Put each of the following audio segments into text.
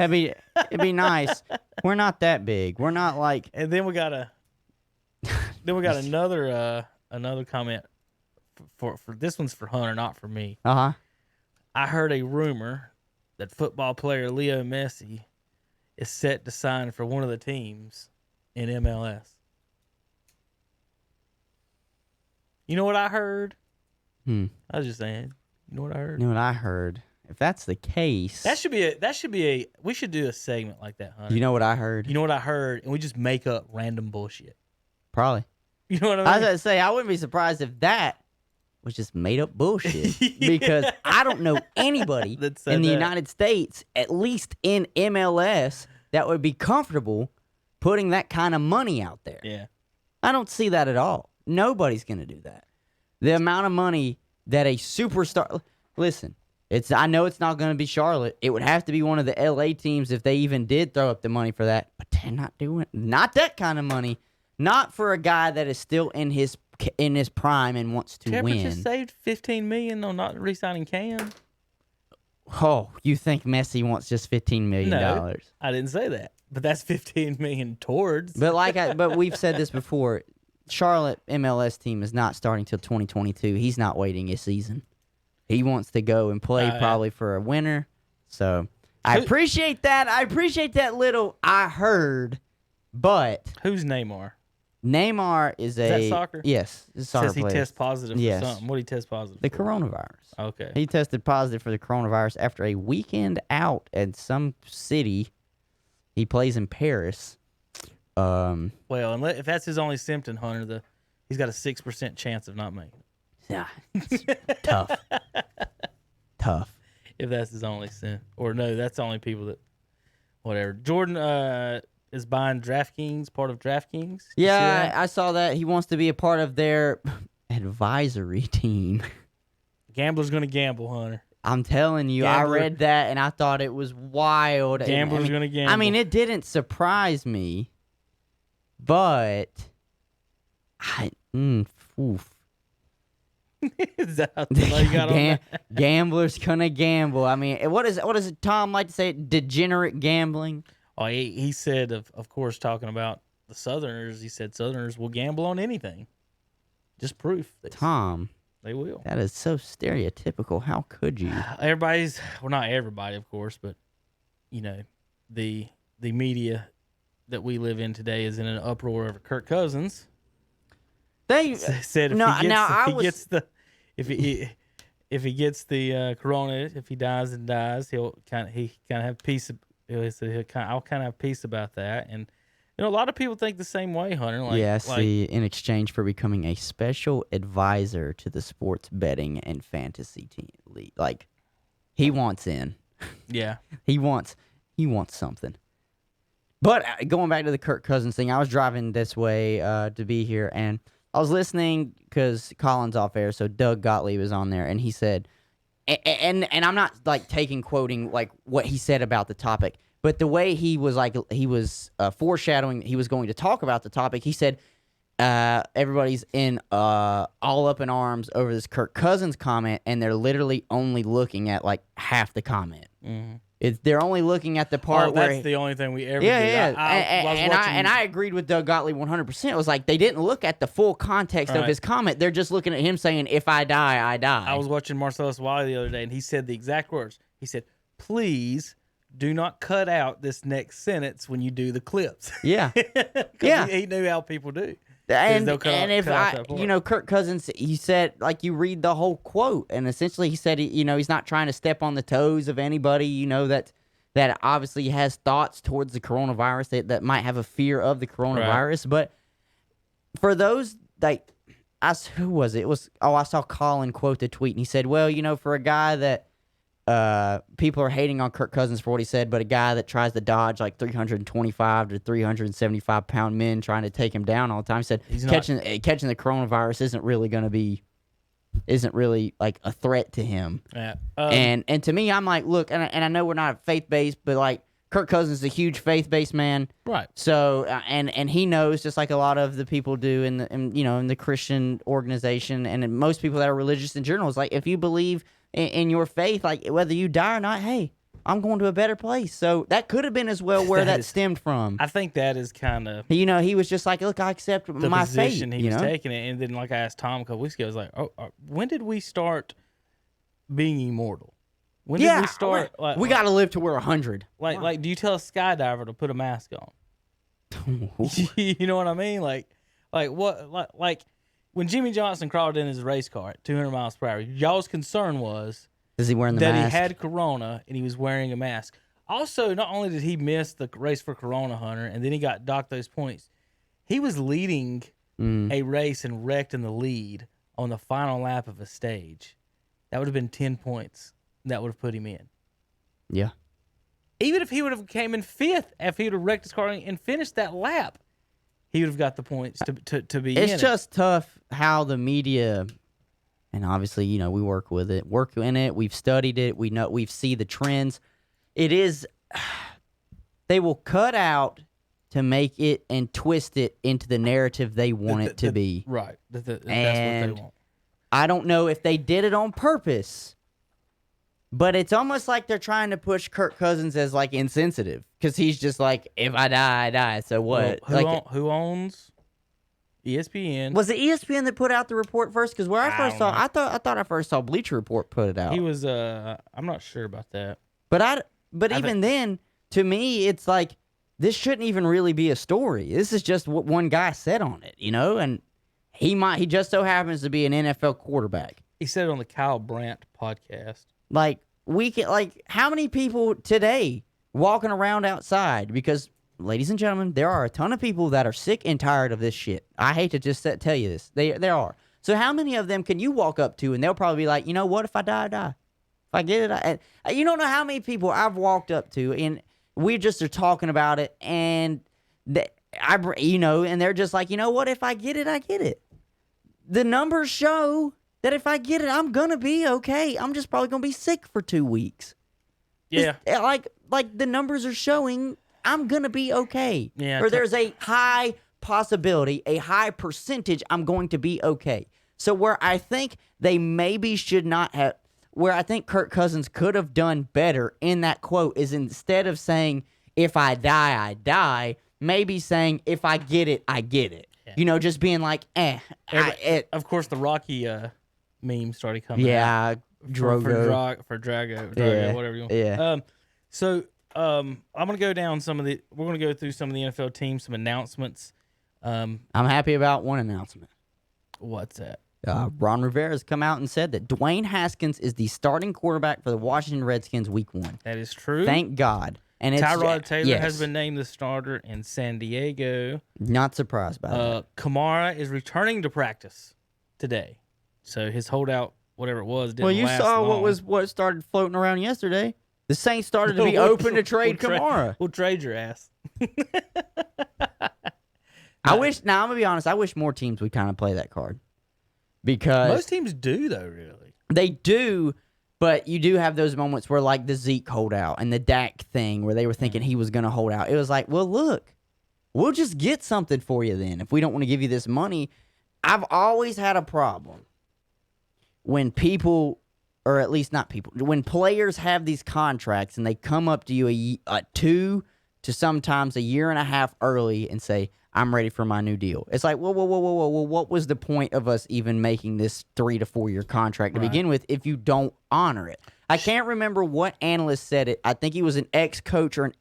It'd be nice. We're not that big. We're not like. And then we got another comment for this one's for Hunter, not for me. I heard a rumor that football player Leo Messi is set to sign for one of the teams in MLS. You know what I heard? I was just saying. You know what I heard? You know what I heard? If that's the case, That should be a. We should do a segment like that, Hunter. you know what I heard? You know what I heard, and we just make up random bullshit. Probably. You know what I mean? I was going to say, I wouldn't be surprised if that was just made up bullshit. Because I don't know anybody in the United States, at least in MLS, that would be comfortable putting that kind of money out there. Yeah. I don't see that at all. Nobody's going to do that. The amount of money that a superstar... Listen, I know it's not going to be Charlotte. It would have to be one of the LA teams if they even did throw up the money for that. But they're not doing... Not that kind of money. Not for a guy that is still in his prime and wants to win. Just saved $15 million on not re-signing Cam. Oh, you think Messi wants just $15 million? No, I didn't say that. But that's $15 million towards. But we've said this before. Charlotte MLS team is not starting till 2022. He's not waiting a season. He wants to go and play probably for a winner. So I appreciate that. I appreciate that little I heard. But who's Neymar? Neymar is that soccer? Yes, it's a soccer Says he player. tests positive for something. What did he test positive The for? coronavirus. Okay. He tested positive for the coronavirus after a weekend out at some city. He plays in Paris. Well, if that's his only symptom, Hunter, he's got a 6% chance of not making it. Yeah, it's tough. Tough. If that's his only symptom. Or no, that's only people that, whatever. Jordan is buying DraftKings, part of DraftKings. Yeah, I saw that. He wants to be a part of their advisory team. Gambler's going to gamble, Hunter. I'm telling you, I read that and I thought it was wild. Gambler's going to gamble. I mean, it didn't surprise me, but oof. Is that all you got on that? Gambler's gonna gamble. I mean, what does Tom like to say? Degenerate gambling. Oh, he said, of course, talking about the Southerners, he said Southerners will gamble on anything. Just proof. Tom. They will. That is so stereotypical. How could you? Not everybody, of course, but, you know, the media that we live in today is in an uproar over Kirk Cousins. They said if he gets the corona, if he dies and dies, he'll kind of have peace. I'll kind of have peace about that. And you know, a lot of people think the same way, Hunter. In exchange for becoming a special advisor to the sports betting and fantasy team league, like he wants in. Yeah, he wants something. But going back to the Kirk Cousins thing, I was driving this way to be here, and I was listening because Colin's off air, so Doug Gottlieb was on there, and he said, and I'm not like quoting like what he said about the topic, but the way he was foreshadowing he was going to talk about the topic. He said everybody's all up in arms over this Kirk Cousins comment, and they're literally only looking at like half the comment. Mm-hmm. They're only looking at the part where that's the only thing we ever do. Yeah. I agreed with Doug Gottlieb 100%. It was like they didn't look at the full context of his comment. They're just looking at him saying, "If I die, I die." I was watching Marcellus Wiley the other day, and he said the exact words. He said, "Please do not cut out this next sentence when you do the clips." Yeah, He knew how people do. And if Kirk Cousins, he said, like, you read the whole quote, and essentially he said, he's not trying to step on the toes of anybody, that obviously has thoughts towards the coronavirus, that might have a fear of the coronavirus. Right. But for those, like, who was it? I saw Colin quote the tweet, and he said, well, for a guy that people are hating on Kirk Cousins for what he said, but a guy that tries to dodge like 325 to 375 pound men trying to take him down all the time, said catching the coronavirus isn't really like a threat to him. Yeah. And to me, I'm like, look, and I know we're not faith based, but like Kirk Cousins is a huge faith based man, right? So and he knows, just like a lot of the people do in the Christian organization, and most people that are religious in general, is like, if you believe in your faith, like whether you die or not, hey, I'm going to a better place. So that could have been as well where that stemmed from. I think that is kind of he was just like, look, I accept my position fate. He was taking it, and then like I asked Tom a couple weeks ago, I was like, when did we start being immortal? When did we start? We got to live to we're 100. Like, do you tell a skydiver to put a mask on? You know what I mean? Like when Jimmy Johnson crawled in his race car at 200 miles per hour, y'all's concern was is he wearing the mask? That he had corona and he was wearing a mask. Also, not only did he miss the race for Corona, Hunter, and then he got docked those points, he was leading a race and wrecked in the lead on the final lap of a stage. That would have been 10 points. That would have put him in. Yeah. Even if he would have came in fifth, if he would have wrecked his car and finished that lap, he would have got the points to be in it. It's just tough how the media, and obviously, we work in it. We've studied it. We see the trends. It is, they will cut out to make it and twist it into the narrative they want it to be. Right. That's what they want. I don't know if they did it on purpose, but it's almost like they're trying to push Kirk Cousins as like insensitive because he's just like, if I die, I die. So what? Well, who owns ESPN? Was it ESPN that put out the report first? Because where I first saw, I thought I first saw Bleacher Report put it out. He was. I'm not sure about that. But even then, to me, it's like this shouldn't even really be a story. This is just what one guy said on it, and he just so happens to be an NFL quarterback. He said it on the Kyle Brandt podcast. How many people today walking around outside? Because, ladies and gentlemen, there are a ton of people that are sick and tired of this shit. I hate to just tell you this. There are. So how many of them can you walk up to and they'll probably be like, you know what? If I die, I die. If I get it, you don't know how many people I've walked up to and we just are talking about it and and they're just like, you know what? If I get it, I get it. The numbers show that if I get it, I'm going to be okay. I'm just probably going to be sick for 2 weeks. Yeah. Like the numbers are showing I'm going to be okay. Yeah. Or there's a high possibility, a high percentage I'm going to be okay. So where I think they maybe should not have, where I think Kirk Cousins could have done better in that quote is instead of saying, if I die, I die, maybe saying, if I get it, I get it. Yeah. Just being like, of course, the Rocky meme started coming out. Yeah, Drogo. For Drago, whatever you want. Yeah. I'm going to go down we're going to go through some of the NFL teams, some announcements. I'm happy about one announcement. What's that? Ron Rivera has come out and said that Dwayne Haskins is the starting quarterback for the Washington Redskins week 1. That is true. Thank God. And Tyrod Taylor has been named the starter in San Diego. Not surprised by that. Kamara is returning to practice today. So his holdout, whatever it was, didn't last long. Well, you saw what started floating around yesterday. The Saints started to be open to trade Kamara. We'll trade your ass. I'm going to be honest, I wish more teams would kind of play that card. Because most teams do, though, really. They do, but you do have those moments where, like, the Zeke holdout and the Dak thing where they were thinking he was going to hold out. It was like, well, look, we'll just get something for you then if we don't want to give you this money. I've always had a problem when people, or at least not people, when players have these contracts and they come up to you a 2 to sometimes a year and a half early and say, I'm ready for my new deal. It's like, whoa. What was the point of us even making this 3 to 4 year contract to begin with if you don't honor it? I can't remember what analyst said it. I think he was an ex-coach or an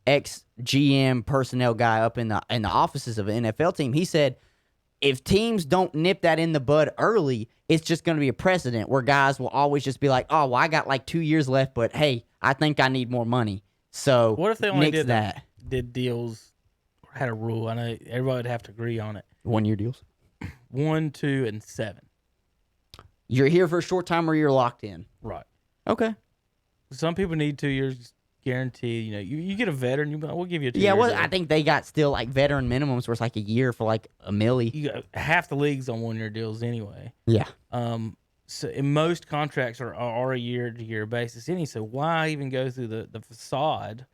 ex-GM personnel guy up in the offices of an NFL team. He said, if teams don't nip that in the bud early, it's just going to be a precedent where guys will always just be like, oh, well, I got like 2 years left, but hey, I think I need more money. So what if they only did deals? Had a rule. I know everybody would have to agree on it. 1 year deals? 1, 2, and 7. You're here for a short time or you're locked in. Right. Okay. Some people need 2 years guaranteed. You get a veteran, we'll give you a 2 years. Yeah, well, I think they got still like veteran minimums where it's like a year for like $1 million. You got half the leagues on 1 year deals anyway. Yeah. So in most contracts are a year to year basis. So why even go through the facade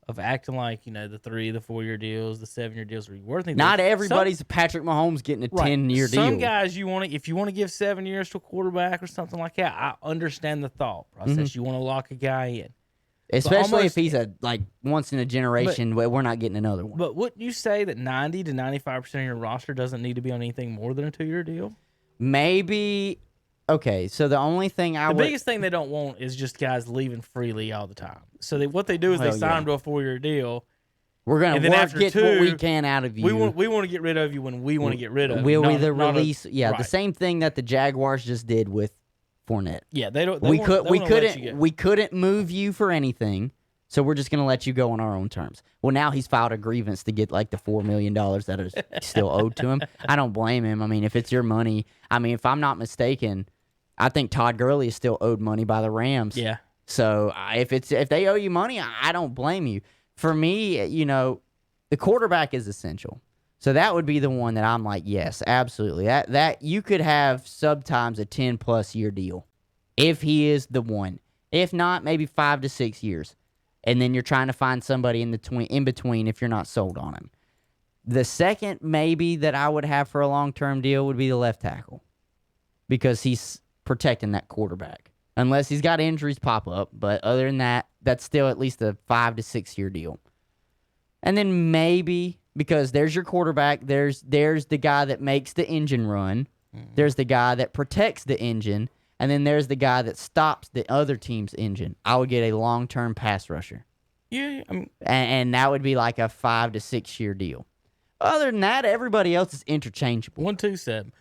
of acting like, the 3, the 4-year deals, the 7-year deals are worth anything. Not everybody's Patrick Mahomes getting a 10-year deal. Some guys if you want to give 7 years to a quarterback or something like that, I understand the thought process. You want to lock a guy in. Especially if he's a once in a generation, we're not getting another one. But wouldn't you say that 90 to 95% of your roster doesn't need to be on anything more than a 2-year deal? Maybe. Okay, so the only thing the biggest thing they don't want is just guys leaving freely all the time. So what they do is they sign them to a 4-year deal. We're gonna get what we can out of you. We want to get rid of you when we want to get rid of you. We'll either release. The same thing that the Jaguars just did with Fournette. Yeah, they don't. We couldn't move you for anything, so we're just gonna let you go on our own terms. Well, now he's filed a grievance to get like the $4 million that is still owed to him. I don't blame him. I mean, if it's your money, if I'm not mistaken, I think Todd Gurley is still owed money by the Rams. Yeah. So if they owe you money, I don't blame you. For me, the quarterback is essential. So that would be the one that I'm like, yes, absolutely. That you could have sometimes a 10+ year deal if he is the one. If not, maybe 5 to 6 years. And then you're trying to find somebody in between if you're not sold on him. The second maybe that I would have for a long-term deal would be the left tackle. Because he's protecting that quarterback. Unless he's got injuries pop up. But other than that, that's still at least a 5 to 6 year deal. And then maybe, because there's your quarterback, there's the guy that makes the engine run. There's the guy that protects the engine. And then there's the guy that stops the other team's engine. I would get a long-term pass rusher. Yeah. And that would be like a 5 to 6 year deal. Other than that, everybody else is interchangeable. 127.